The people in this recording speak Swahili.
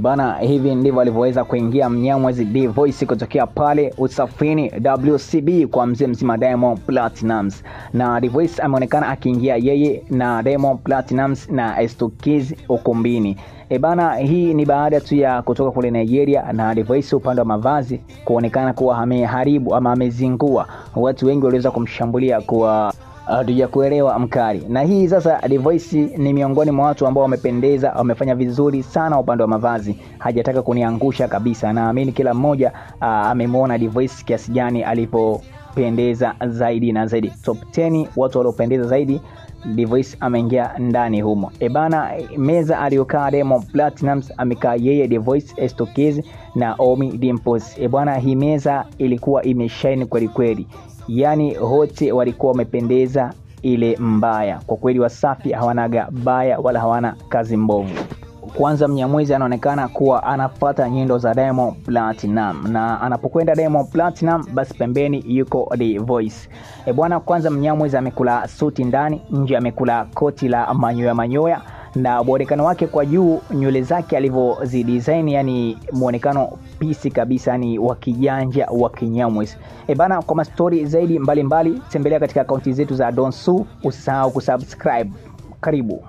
Bana, hivi ndivyo alivyoweza kuingia Mnyamwezi D-Voice kutokea pale usafini WCB kwa mzee mzima Diamond Platnumz. Na D-Voice ameonekana akiingia yeye na Diamond Platnumz na Estokiz ukumbini. Bana, hii ni baada tu ya kutoka kule Nigeria na D-Voice upande wa mavazi kuonekana kuwa ameharibu ama amezingua. Watu wengi waliweza kumshambulia kwa hatuja kuelewa mkali. Na hii sasa D-Voice ni miongoni mwa watu ambao wamependeza, wamefanya vizuri sana upande wa mavazi. Hajataka kuniangusha kabisa. Naamini kila mmoja amemwona D-Voice kiasi gani alipopendeza zaidi na zaidi. Top 10 watu waliopendeza zaidi, D-Voice ameingia ndani humo. Bana, meza aliyokaa Diamond Platnumz amekaa yeye, D-Voice, Estokiz na Ommy Dimpoz. Bwana, hii meza ilikuwa imeshine kweli kweli. Yani wote walikuwa wamependeza ile mbaya. Kwa kweli Wasafi hawanaga baya wala hawana kazi mbovu. Kwanza Mnyamwezi anaonekana kuwa anafuata nyendo za Diamond Platinum, na anapokwenda Diamond Platinum basi pembeni yuko D-Voice. Bwana, kwanza Mnyamwezi amekula suti ndani, nje amekula koti la manyoya na muonekano wake kwa juu, nywele zake alivyozidesign, yani muonekano pisi kabisa, ni wakijanja wa Kinyamwezi. Bana, kwa mastori zaidi mbalimbali tembelea katika akaunti zetu za Donsu. Usisahau kusubscribe. Karibu.